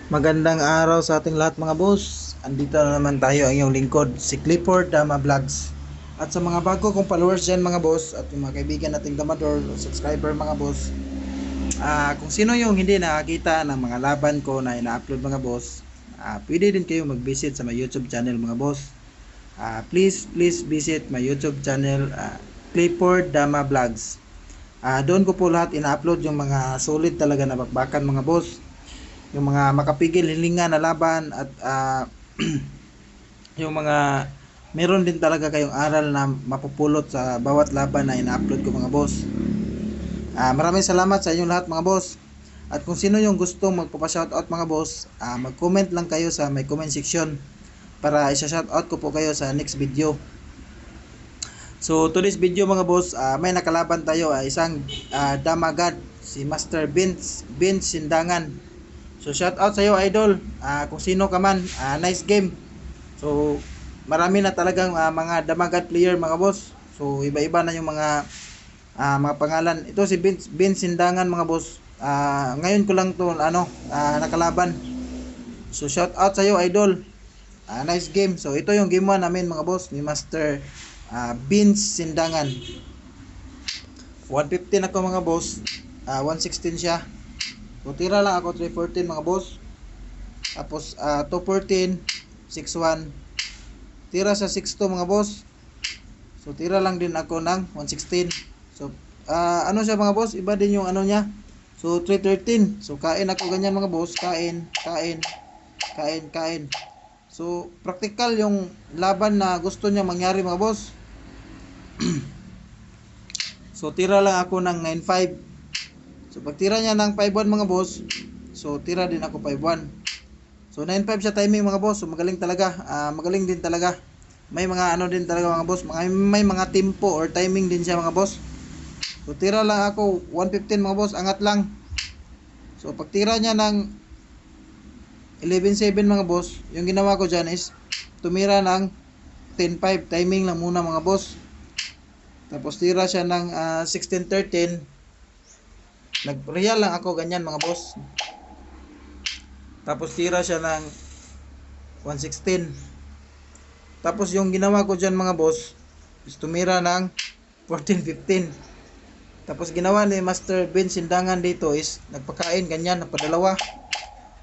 Magandang araw sa ating lahat mga boss. Andito na naman tayo ang iyong lingkod, si Clifford Dama Vlogs. At sa mga bago kong followers dyan mga boss, at yung mga kaibigan nating damador, subscriber mga boss, kung sino yung hindi nakakita ng mga laban ko na ina-upload mga boss, pwede din kayo mag-visit sa my YouTube channel mga boss. Please visit my YouTube channel, Clifford Dama Vlogs. Doon ko po lahat ina-upload yung mga solid talaga na bakbakan mga boss, yung mga makapigil hilinga na laban, at yung mga meron din talaga kayong aral na mapupulot sa bawat laban na ina-upload ko mga boss. Maraming salamat sa inyong lahat mga boss. At kung sino yung gustong magpapa-shoutout mga boss, mag-comment lang kayo sa may comment section para isa-shoutout ko po kayo sa next video. So today's video mga boss, may nakalaban tayo, isang damagad, si Master Vince Sindangan. So shout out sa iyo idol, kung sino ka man, nice game. So marami na talagang mga damagat player mga boss. So iba-iba na yung mga pangalan. Ito si Vince Sindangan mga boss. Ngayon ko lang to nakalaban. So shout out sa iyo idol. Nice game. So ito yung game 1 namin mga boss ni Master Vince Sindangan. 115 ako mga boss. 116 siya. So tira lang ako 314 mga boss. Tapos 214, 61. Tira sa 62 mga boss. So tira lang din ako ng 116. So ano siya mga boss? Iba din yung ano niya. So 313. So kain ako ganyan mga boss. Kain. So practical yung laban na gusto niya mangyari mga boss. So tira lang ako ng 95. So pag tira niya ng 5-1 mga boss, so tira din ako 5-1. So 9-5 siya timing mga boss. So magaling talaga. Magaling din talaga. May mga ano din talaga mga boss. May mga tempo or timing din siya mga boss. So tira lang ako 115 mga boss. Angat lang. So pag tira niya ng 11-7 mga boss, yung ginawa ko dyan is tumira ng 10-5. Timing lang muna mga boss. Tapos tira siya ng 16-13. Nag-real lang ako ganyan mga boss. Tapos tira siya ng 116. Tapos yung ginawa ko dyan mga boss is tumira ng 14-15. Tapos ginawa ni Master Vince Sindangan dito is nagpakain ganyan, napadalawa.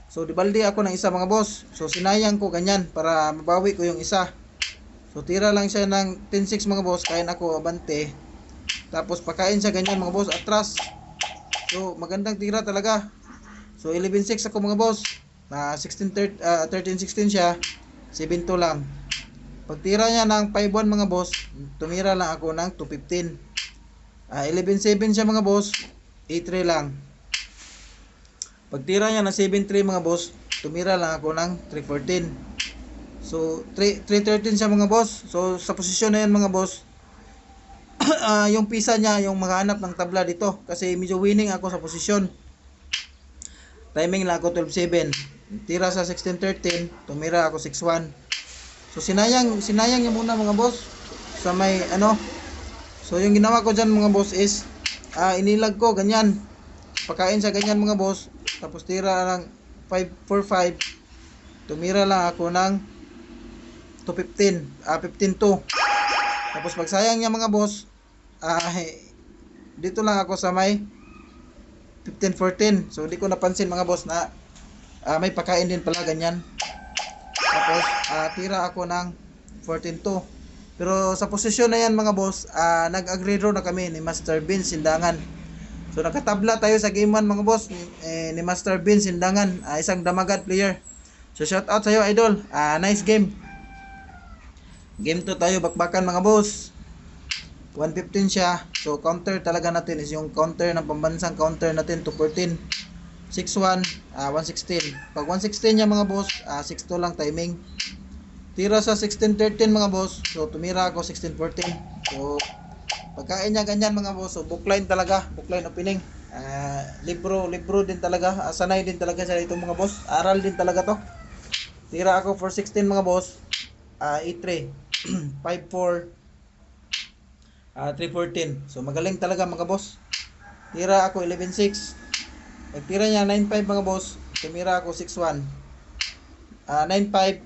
So dibaldi ako ng isa mga boss. So sinayang ko ganyan para mabawi ko yung isa. So tira lang siya ng 10-6 mga boss. Kain ako abante. Tapos pakain siya ganyan mga boss, atras. So magandang tira talaga. So 11-6 ako mga boss. 13-16 siya. 7-2 lang. Pag tira niya ng 5-1 mga boss, tumira lang ako ng 215. 11-7 siya mga boss. 8-3 lang. Pag tira niya ng 7-3 mga boss, tumira lang ako ng 314. So 313 siya mga boss. So sa posisyon na yan mga boss, yung pisa niya, yung maghanap ng tabla dito. Kasi medyo winning ako sa posisyon. Timing lang ako 12-7. Tira sa 16-13. Tumira ako 6-1. So sinayang niya muna mga boss. Sa may ano. So yung ginawa ko dyan mga boss is inilag ko ganyan. Pakain sa ganyan mga boss. Tapos tira lang 5-4-5. Tumira lang ako ng 215. 15-2. Tapos pagsayang niya mga boss, dito lang ako sa may 15-14. So di ko napansin mga boss na may pakain din pala ganyan. Tapos tira ako ng 14-2. Pero sa posisyon na yan mga boss, nag-agree draw na kami ni Master Vince Sindangan. So nakatabla tayo sa game 1 mga boss ni Master Vince Sindangan, isang damagad player. So shout out sa iyo idol. Nice game. Game 2 tayo bakbakan mga boss. 115 siya. So counter talaga natin is yung counter ng pambansang counter natin 214. 61, 116. Pag 116 niya mga boss, 62 lang timing. Tira sa 16-13 mga boss. So tumira ako 16-14. So pagkain niya ganyan mga boss. So bookline talaga, bookline opening. Libro din talaga. Sanay din talaga siya dito mga boss. Aral din talaga to. Tira ako 416 mga boss. 8-3. 5-4. 314. So magaling talaga mga boss. Tira ako 11-6. Pag tira niya 9-5 mga boss, tumira ako 6'1", 9'5",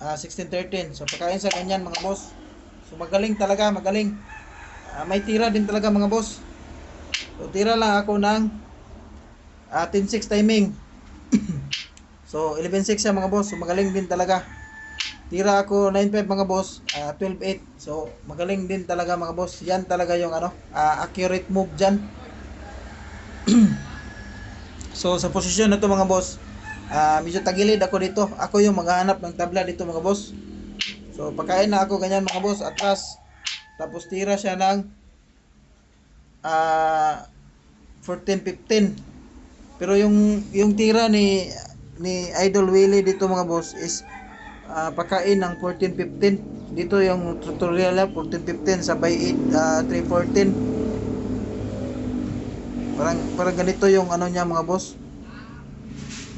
16'13". So pagkain sa ganyan mga boss. So magaling talaga, magaling. May tira din talaga mga boss. So tira lang ako ng 10-6 timing. So 11-6 siya mga boss. So magaling din talaga. Tira ako 9-5 mga boss, 12-8. So magaling din talaga mga boss. Yan talaga yung accurate move dyan. So sa posisyon na to mga boss, medyo tagilid ako dito. Ako yung maghahanap ng tabla dito mga boss. So pagkain na ako ganyan mga boss, atras. Tapos tira siya ng 14-15. Pero yung tira ni Idol Willie dito mga boss is pagkain ng 14-15. Dito yung tutorial na 14-15 sabay 3-14. Parang ganito yung ano niya mga boss.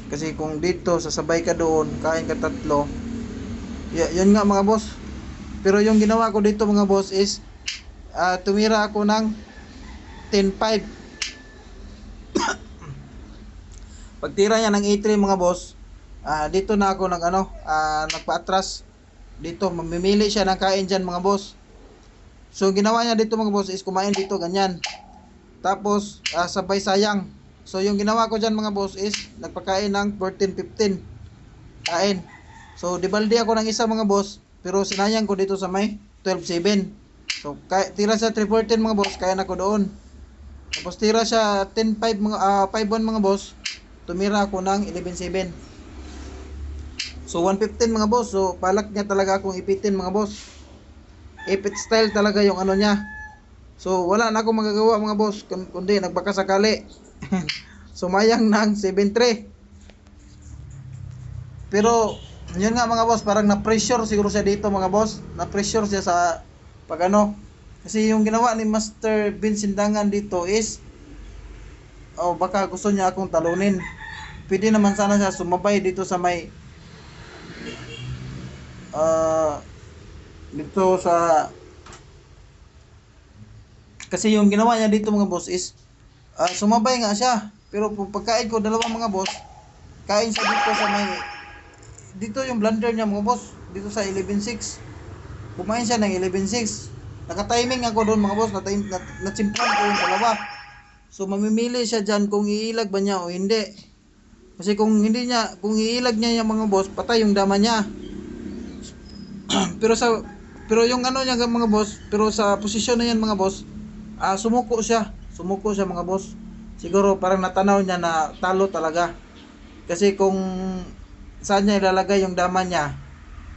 Kasi kung dito sasabay ka doon, kain ka tatlo. Yun nga mga boss. Pero yung ginawa ko dito mga boss is tumira ako ng 10-5. Pagtira niya ng A3 mga boss, dito na ako nagpa-atras. Dito mamimili siya ng kain diyan mga boss. So ginawa niya dito mga boss is kumain dito ganyan. Tapos sabay sayang. So yung ginawa ko diyan mga boss is nagpakain ng 14-15 kain. So dibaldi ako ng isa mga boss, pero sinayang ko dito sa may 12-7. So tira siya 3-14 mga boss, kain ako doon. Tapos tira siya 10-5 mga 5-1 mga boss, tumira ako ng 11-7. So 115 mga boss. So palak niya talaga akong ipitin mga boss. Ipit style talaga yung ano niya. So wala na akong magagawa mga boss kundi nagbaka sakali. Sumayang ng 7-3. Pero yun nga mga boss, parang na-pressure siguro siya dito mga boss. Na-pressure siya sa kasi yung ginawa ni Master Vince Sindangan dito is baka gusto niya akong talunin. Pwede naman sana siya sumabay dito sa may dito sa, kasi yung ginawa niya dito mga boss is sumabay nga siya, pero pagkain ko dalawa mga boss, kain siya dito sa may, dito yung blunder niya mga boss, dito sa 11-6. Kumain siya ng 11-6. Naka-timing ako doon mga boss, na-chimplan ko yung dalawa. So mamimili siya dyan kung iilag ba niya o hindi. Kasi kung iilag niya yung mga boss, patay yung dama niya. pero yung ano niya mga boss, pero sa posisyon na yan mga boss, sumuko siya mga boss. Siguro parang natanaw niya na talo talaga. Kasi kung saan niya ilalagay yung dama niya,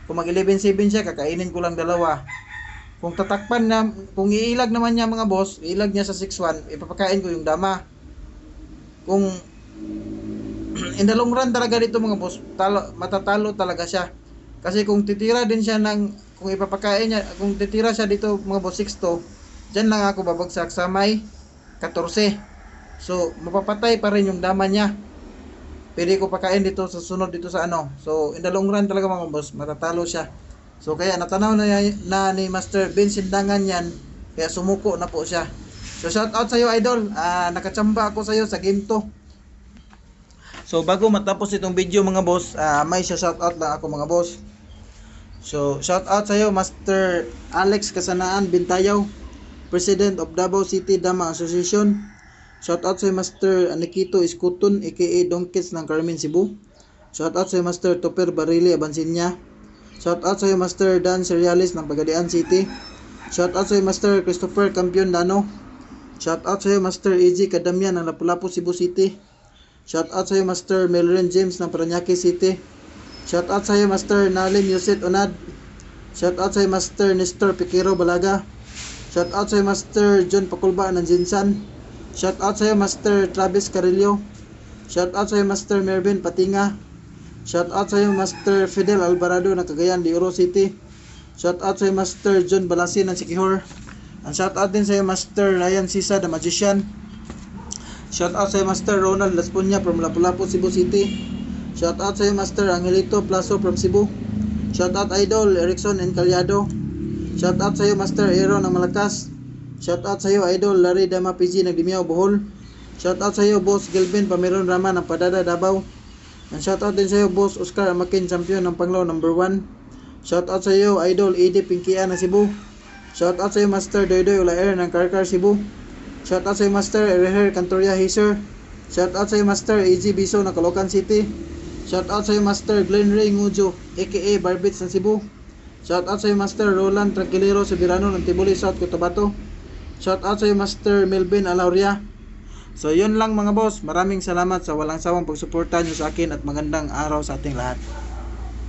kung mag 11-7 siya, kakainin ko lang dalawa. Kung tatakpan na, kung iilag naman niya mga boss, iilag niya sa 6-1, ipapakain ko yung dama. Kung in the long run talaga dito mga boss, matatalo talaga siya. Kasi kung titira din siya kung ipapakain niya, kung titira siya dito mga boss 6-2, dyan lang ako babagsak sa may 14. So mapapatay pa rin yung dama niya. Pwede ko pakain dito sa sunod dito sa ano. So in the long run talaga mga boss, matatalo siya. So kaya natanaw na ni Master Vince Sindangan yan, kaya sumuko na po siya. So shout out sa iyo idol, nakachamba ako sa iyo sa game 2. So bago matapos itong video mga boss, may shout out lang ako mga boss. So shout out sa iyo Master Alex Kasanaan Bintayaw, President of Davao City Dama Association. Shout out sa iyo Master Anikito Iskuton aka Donkits ng Carmen Cebu. Shout out sa iyo Master Topper Barili Abansinya. Shout out sa iyo Master Dan Serialis ng Pagadian City. Shout out sa iyo Master Christopher Campion Dano. Shout out sa iyo Master EG Kadamian ng Lapu-Lapu Cebu City. Shout out sa iyo Master Melren James ng Parañaque City. Shout out sa iyo Master Nalim Yuset Onad. Shout out sa iyo Master Nestor Piquero Balaga. Shout out sa iyo Master John Pakulba ng Jinsan. Shout out sa iyo Master Travis Carillo. Shout out sa iyo Master Mervin Patinga. Shout out sa iyo Master Fidel Alvarado ng Cagayan de Oro City. Shout out sa iyo Master John Balasin ng Siquijor. And shout out din sa iyo Master Ryan Sisa the Magician. Shout out sa iyo Master Ronald Laspunya from Lapu-Lapu Cebu City. Shout out sa iyo Master Angelito Plaso from Cebu. Shout out Idol Erickson Encaliado. Shout out sa iyo Master Aaron ng Malakas. Shout out sa iyo Idol Larry Dama PG ng Dimiao Bohol. Shout out sa iyo Boss Gilvin Pameron Rama ng Padada Davao. And shoutout din sa iyo, Boss Oscar Amakin, champion ng Panglao, number 1. Shoutout sa iyo, Idol Edie Pinkia ng Cebu. Shoutout sa iyo, Master Doydoy Ulaer ng Karkar, Cebu. Shoutout sa iyo, Master Ereher Cantoria Hazer. Shoutout sa iyo, Master AG Biso ng Caloocan City. Shoutout sa iyo, Master Glenn Ray Ngujo aka Barbits ng Cebu. Shoutout sa iyo, Master Roland Tranquilero Soberano ng Tibuli, South Cotabato. Shoutout sa iyo, Master Melvin Alauria. So yun lang mga boss, maraming salamat sa walang sawang pagsuporta nyo sa akin at magandang araw sa ating lahat.